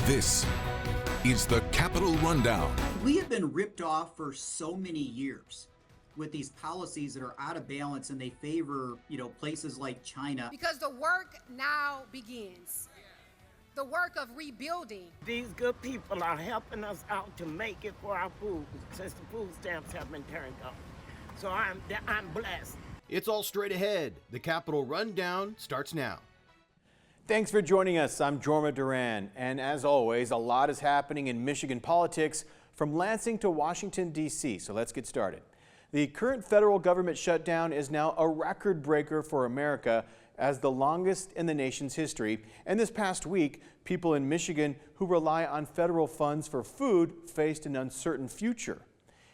This is the Capitol Rundown. We have been ripped off for so many years with these policies that are out of balance, and they favor, places like China. Because the work now begins. The work of rebuilding. These good people are helping us out to make it for our food since the food stamps have been turned off. So I'm blessed. It's all straight ahead. The Capitol Rundown starts now. Thanks for joining us. I'm Jorma Duran, and as always, a lot is happening in Michigan politics from Lansing to Washington, D.C., so let's get started. The current federal government shutdown is now a record breaker for America as the longest in the nation's history. And this past week, people in Michigan who rely on federal funds for food faced an uncertain future.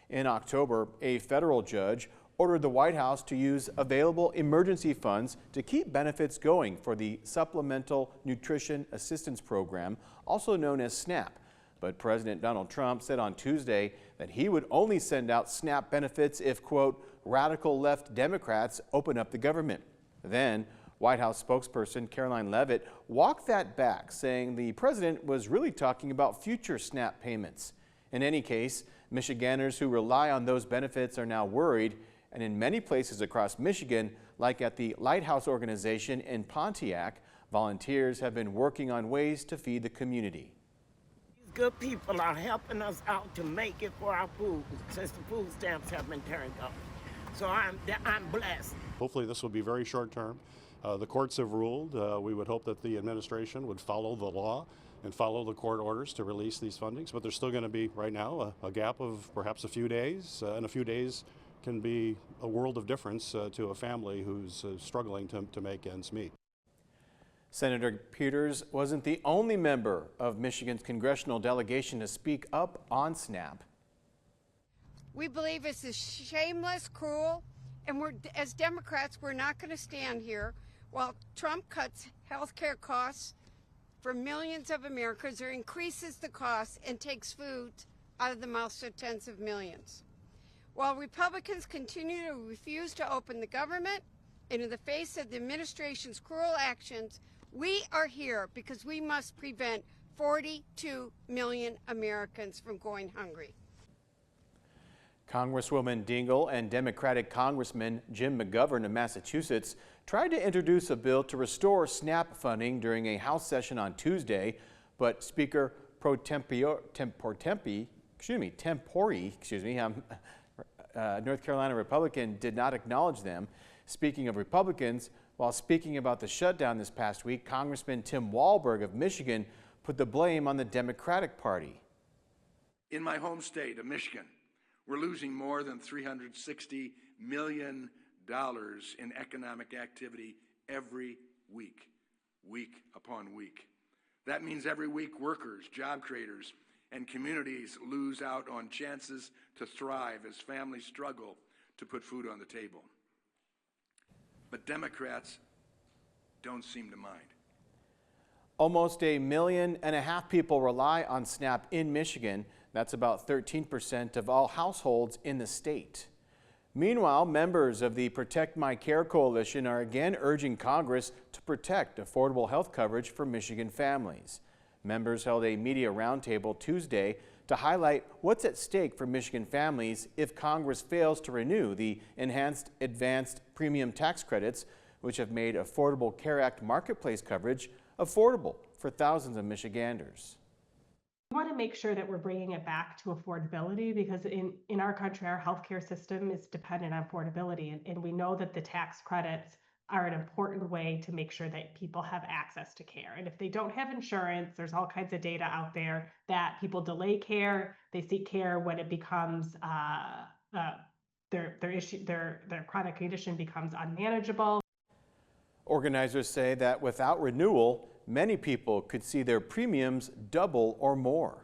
In October, a federal judge ordered the White House to use available emergency funds to keep benefits going for the Supplemental Nutrition Assistance Program, also known as SNAP. But President Donald Trump said on Tuesday that he would only send out SNAP benefits if, quote, radical left Democrats open up the government. Then, White House spokesperson Karoline Leavitt walked that back, saying the president was really talking about future SNAP payments. In any case, Michiganders who rely on those benefits are now worried, and in many places across Michigan, like at the Lighthouse organization in Pontiac, volunteers have been working on ways to feed the community. These good people are helping us out to make it for our food since the food stamps have been turned off. So I'm blessed. Hopefully this will be very short term. The courts have ruled. We would hope that the administration would follow the law and follow the court orders to release these fundings. But there's still going to be, right now, a gap of perhaps a few days. And a few days can be a world of difference to a family who's struggling to make ends meet. Senator Peters wasn't the only member of Michigan's congressional delegation to speak up on SNAP. We believe this is shameless, cruel, and as Democrats, we're not going to stand here while Trump cuts health care costs for millions of Americans or increases the costs and takes food out of the mouths of tens of millions. While Republicans continue to refuse to open the government, and in the face of the administration's cruel actions, we are here because we must prevent 42 million Americans from going hungry. Congresswoman Dingell and Democratic Congressman Jim McGovern of Massachusetts tried to introduce a bill to restore SNAP funding during a House session on Tuesday, but Speaker North Carolina Republican did not acknowledge them. Speaking of Republicans, while speaking about the shutdown this past week, Congressman Tim Walberg of Michigan put the blame on the Democratic Party. In my home state of Michigan, we're losing more than $360 million in economic activity every week, week upon week. That means every week workers, job creators, and communities lose out on chances to thrive as families struggle to put food on the table. But Democrats don't seem to mind. Almost 1.5 million people rely on SNAP in Michigan. That's about 13% of all households in the state. Meanwhile, members of the Protect My Care Coalition are again urging Congress to protect affordable health coverage for Michigan families. Members held a media roundtable Tuesday to highlight what's at stake for Michigan families if Congress fails to renew the Enhanced Advanced Premium Tax Credits, which have made Affordable Care Act marketplace coverage affordable for thousands of Michiganders. We want to make sure that we're bringing it back to affordability because in our country, our healthcare system is dependent on affordability. And we know that the tax credits are an important way to make sure that people have access to care. And if they don't have insurance, there's all kinds of data out there that people delay care, they seek care when it becomes their chronic condition becomes unmanageable. Organizers say that without renewal, many people could see their premiums double or more.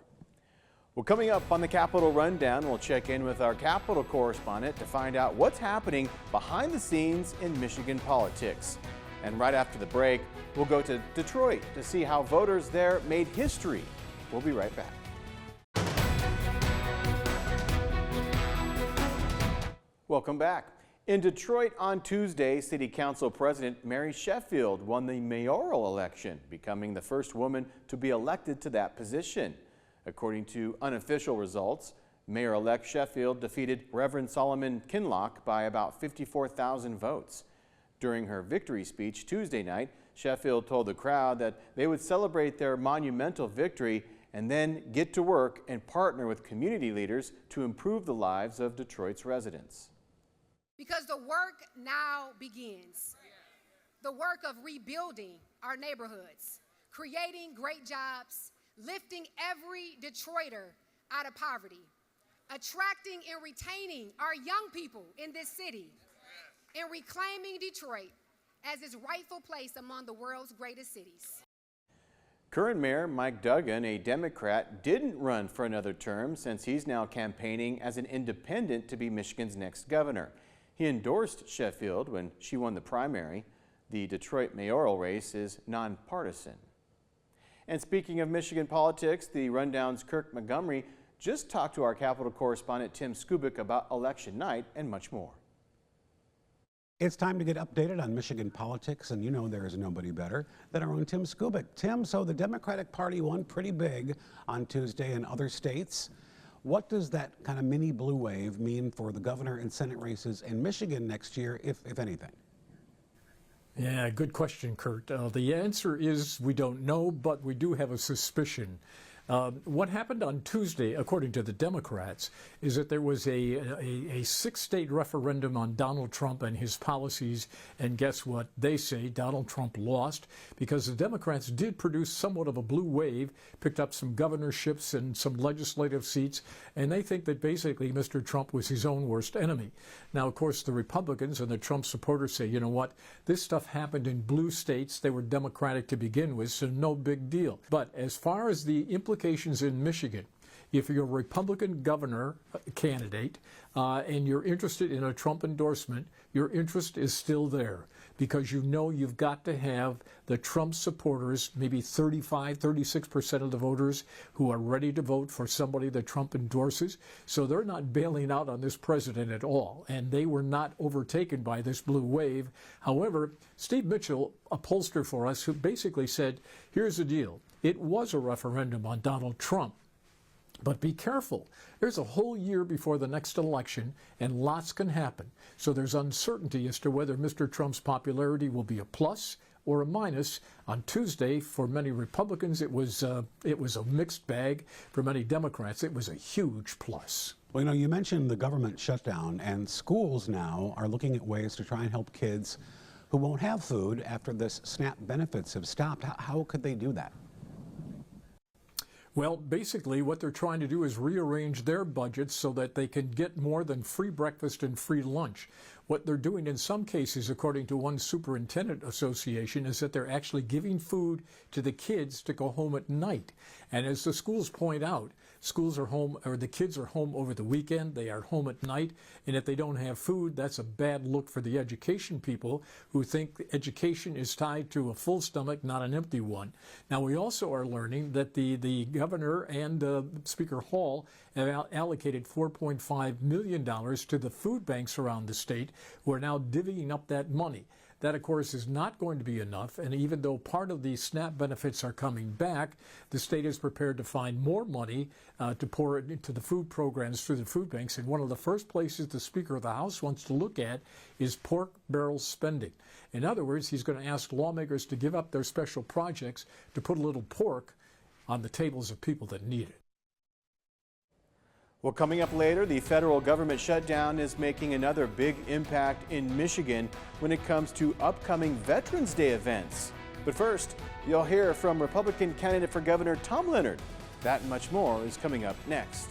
Well, coming up on the Capitol Rundown, we'll check in with our Capitol correspondent to find out what's happening behind the scenes in Michigan politics. And right after the break, we'll go to Detroit to see how voters there made history. We'll be right back. Welcome back. In Detroit on Tuesday, City Council President Mary Sheffield won the mayoral election, becoming the first woman to be elected to that position. According to unofficial results, Mayor-elect Sheffield defeated Reverend Solomon Kinlock by about 54,000 votes. During her victory speech Tuesday night, Sheffield told the crowd that they would celebrate their monumental victory and then get to work and partner with community leaders to improve the lives of Detroit's residents. Because the work now begins. The work of rebuilding our neighborhoods, creating great jobs, lifting every Detroiter out of poverty, attracting and retaining our young people in this city, and reclaiming Detroit as its rightful place among the world's greatest cities. Current Mayor Mike Duggan, a Democrat, didn't run for another term since he's now campaigning as an independent to be Michigan's next governor. He endorsed Sheffield when she won the primary. The Detroit mayoral race is nonpartisan. And speaking of Michigan politics, the Rundown's Kirk Montgomery just talked to our Capitol correspondent Tim Skubic about election night and much more. It's time to get updated on Michigan politics, and you know there is nobody better than our own Tim Skubic. Tim, so the Democratic Party won pretty big on Tuesday in other states. What does that kind of mini blue wave mean for the governor and Senate races in Michigan next year, if anything? Yeah, good question, Kurt. The answer is we don't know, but we do have a suspicion. What happened on Tuesday, according to the Democrats, is that there was a six-state referendum on Donald Trump and his policies, and guess what? They say Donald Trump lost because the Democrats did produce somewhat of a blue wave, picked up some governorships and some legislative seats, and they think that basically Mr. Trump was his own worst enemy. Now, of course, the Republicans and the Trump supporters say, you know what, this stuff happened in blue states. They were Democratic to begin with, so no big deal. But as far as the implications in Michigan, if you're a Republican governor candidate and you're interested in a Trump endorsement, your interest is still there because you know you've got to have the Trump supporters, maybe 36% of the voters who are ready to vote for somebody that Trump endorses. So they're not bailing out on this president at all, and they were not overtaken by this blue wave. However, Steve Mitchell, a pollster for us, who basically said, here's the deal. It was a referendum on Donald Trump. But be careful. There's a whole year before the next election, and lots can happen. So there's uncertainty as to whether Mr. Trump's popularity will be a plus or a minus. On Tuesday, for many Republicans, it was a mixed bag. For many Democrats, it was a huge plus. Well, you know, you mentioned the government shutdown, and schools now are looking at ways to try and help kids who won't have food after this SNAP benefits have stopped. How could they do that? Well, basically what they're trying to do is rearrange their budgets so that they can get more than free breakfast and free lunch. What they're doing in some cases, according to one superintendent association, is that they're actually giving food to the kids to go home at night. And as the schools point out, schools are home, or the kids are home over the weekend, they are home at night, and if they don't have food, that's a bad look for the education people who think education is tied to a full stomach, not an empty one. Now, we also are learning that the governor and Speaker Hall have allocated $4.5 million to the food banks around the state, who are now divvying up that money. That, of course, is not going to be enough, and even though part of the SNAP benefits are coming back, the state is prepared to find more money to pour it into the food programs through the food banks. And one of the first places the Speaker of the House wants to look at is pork barrel spending. In other words, he's going to ask lawmakers to give up their special projects to put a little pork on the tables of people that need it. Well, coming up later, the federal government shutdown is making another big impact in Michigan when it comes to upcoming Veterans Day events. But first, you'll hear from Republican candidate for governor Tom Leonard. That and much more is coming up next.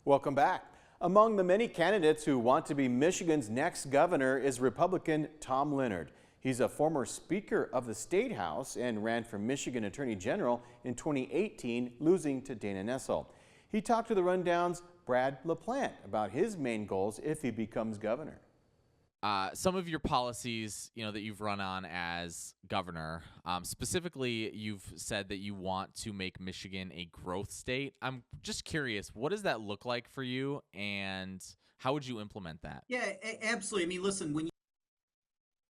Welcome back. Among the many candidates who want to be Michigan's next governor is Republican Tom Leonard. He's a former Speaker of the State House and ran for Michigan Attorney General in 2018, losing to Dana Nessel. He talked to the Rundown's Brad LaPlante about his main goals if he becomes governor. some of your policies, that you've run on as governor, specifically, you've said that you want to make Michigan a growth state. I'm just curious, what does that look like for you, and how would you implement that? Yeah, absolutely. I mean, listen, when you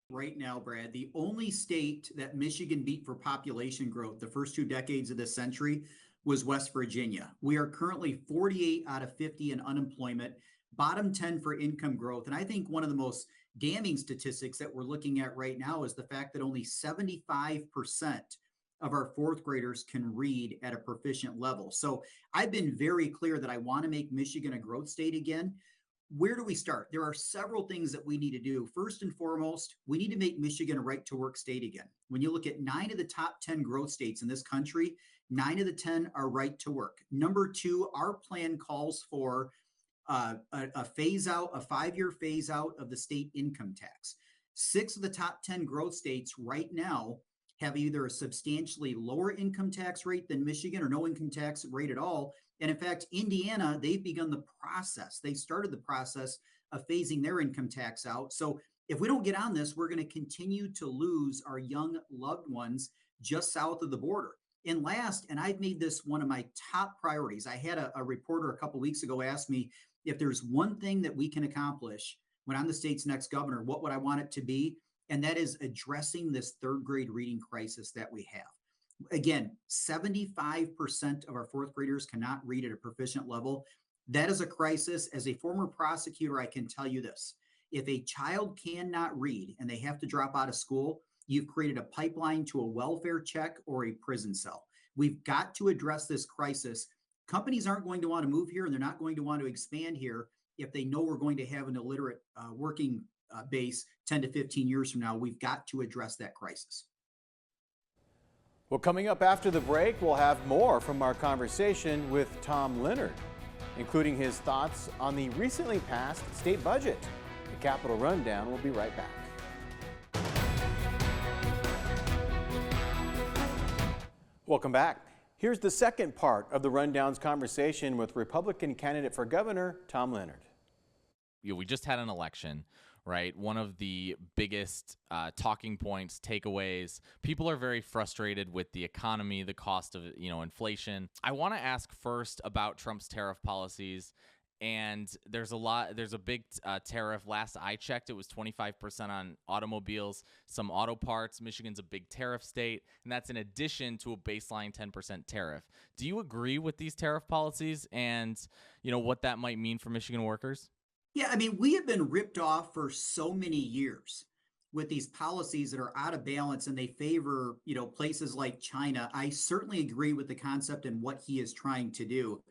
right now, Brad, the only state that Michigan beat for population growth the first 2 decades of this century was West Virginia. We are currently 48 out of 50 in unemployment, bottom 10 for income growth. And I think one of the most damning statistics that we're looking at right now is the fact that only 75% of our fourth graders can read at a proficient level. So I've been very clear that I want to make Michigan a growth state again. Where do we start? There are several things that we need to do. First and foremost, we need to make Michigan a right to work state again. When you look at 9 of the top 10 growth states in this country, 9 of the 10 are right to work. Number 2, our plan calls for a phase out, a 5-year phase out of the state income tax. 6 of the top 10 growth states right now have either a substantially lower income tax rate than Michigan or no income tax rate at all. And in fact, Indiana, they've begun the process. They started the process of phasing their income tax out. So if we don't get on this, we're going to continue to lose our young loved ones just south of the border. And last, and I've made this one of my top priorities. I had a reporter a couple weeks ago ask me, if there's one thing that we can accomplish when I'm the state's next governor, what would I want it to be? And that is addressing this 3rd grade reading crisis that we have. Again, 75% of our fourth graders cannot read at a proficient level. That is a crisis. As a former prosecutor, I can tell you this. If a child cannot read and they have to drop out of school, you've created a pipeline to a welfare check or a prison cell. We've got to address this crisis. Companies aren't going to want to move here, and they're not going to want to expand here if they know we're going to have an illiterate working base 10 to 15 years from now. We've got to address that crisis. Well, coming up after the break, we'll have more from our conversation with Tom Leonard, including his thoughts on the recently passed state budget. The Capitol Rundown will be right back. Welcome back. Here's the second part of the Rundown's conversation with Republican candidate for governor, Tom Leonard. We just had an election, right? One of the biggest talking points, takeaways. People are very frustrated with the economy, the cost of, inflation. I want to ask first about Trump's tariff policies. And there's a big tariff. Last I checked, it was 25% on automobiles, some auto parts. Michigan's a big tariff state, and that's in addition to a baseline 10% tariff. Do you agree with these tariff policies and, what that might mean for Michigan workers? Yeah, I mean, we have been ripped off for so many years with these policies that are out of balance and they favor, places like China. I certainly agree with the concept and what he is trying to do.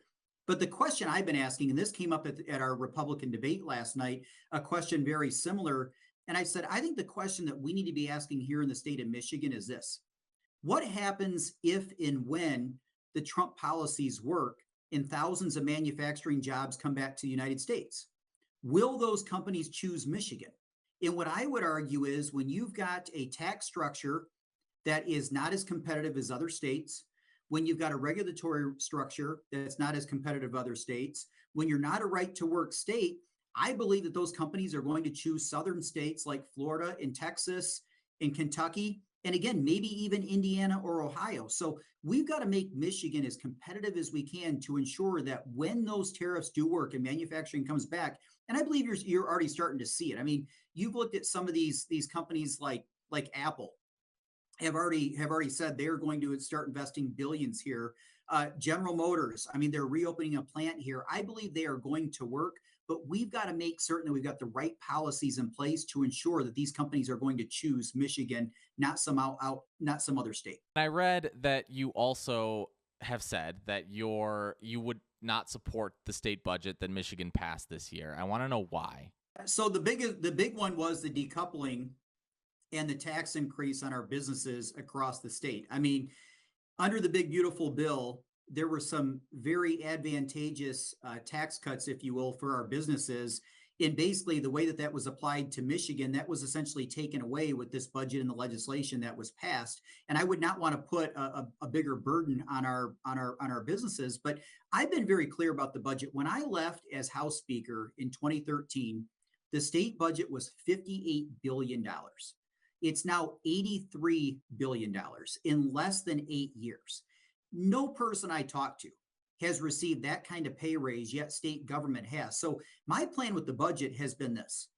But the question I've been asking, and this came up at our Republican debate last night, a question very similar. And I said, I think the question that we need to be asking here in the state of Michigan is this. What happens if and when the Trump policies work and thousands of manufacturing jobs come back to the United States? Will those companies choose Michigan? And what I would argue is when you've got a tax structure that is not as competitive as other states, when you've got a regulatory structure that's not as competitive as other states, when you're not a right to work state, I believe that those companies are going to choose southern states like Florida and Texas and Kentucky, and again, maybe even Indiana or Ohio. So we've got to make Michigan as competitive as we can to ensure that when those tariffs do work and manufacturing comes back, and I believe you're already starting to see it. I mean, you've looked at some of these companies like Apple. Have already said they're going to start investing billions here. General Motors, I mean, they're reopening a plant here. I believe they are going to work, but we've got to make certain that we've got the right policies in place to ensure that these companies are going to choose Michigan, not some other state. I read that you also have said that you would not support the state budget that Michigan passed this year. I want to know why. So the big one was the decoupling and the tax increase on our businesses across the state. I mean, under the big, beautiful bill, there were some very advantageous tax cuts, if you will, for our businesses. And basically the way that was applied to Michigan, that was essentially taken away with this budget and the legislation that was passed. And I would not want to put a bigger burden on our businesses, but I've been very clear about the budget. When I left as House Speaker in 2013, the state budget was $58 billion. It's now $83 billion in less than 8 years. No person I talked to has received that kind of pay raise, yet state government has. So my plan with the budget has been this.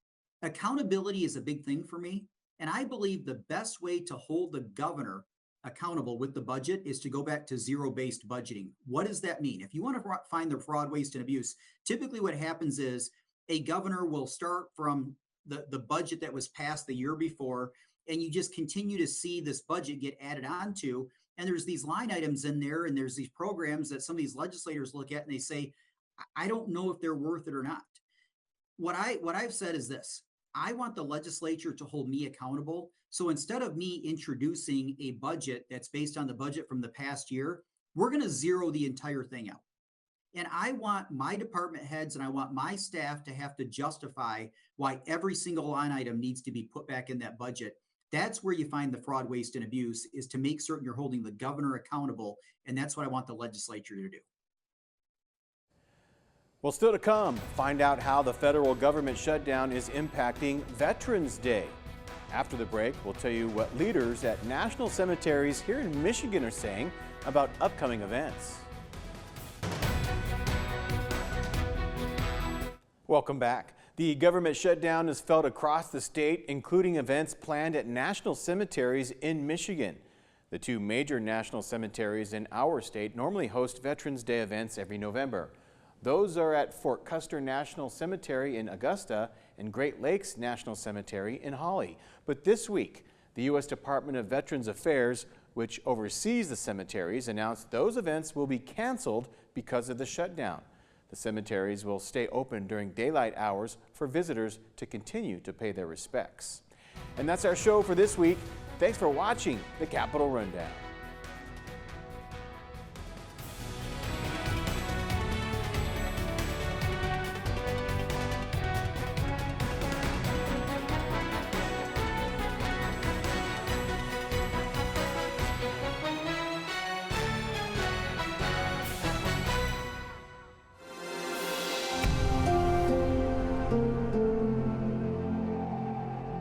Accountability is a big thing for me. And I believe the best way to hold the governor accountable with the budget is to go back to zero-based budgeting. What does that mean? If you want to find the fraud, waste, and abuse, typically what happens is a governor will start from the budget that was passed the year before, and you just continue to see this budget get added on to. And there's these line items in there, and there's these programs that some of these legislators look at and they say, I don't know if they're worth it or not. What I've said is this. I want the legislature to hold me accountable. So instead of me introducing a budget that's based on the budget from the past year, we're going to zero the entire thing out. And I want my department heads and I want my staff to have to justify why every single line item needs to be put back in that budget. That's where you find the fraud, waste, and abuse, is to make certain you're holding the governor accountable. And that's what I want the legislature to do. Well, still to come, find out how the federal government shutdown is impacting Veterans Day. After the break, we'll tell you what leaders at national cemeteries here in Michigan are saying about upcoming events. Welcome back. The government shutdown is felt across the state, including events planned at national cemeteries in Michigan. The two major national cemeteries in our state normally host Veterans Day events every November. Those are at Fort Custer National Cemetery in Augusta and Great Lakes National Cemetery in Holly. But this week, the U.S. Department of Veterans Affairs, which oversees the cemeteries, announced those events will be canceled because of the shutdown. The cemeteries will stay open during daylight hours for visitors to continue to pay their respects. And that's our show for this week. Thanks for watching the Capitol Rundown.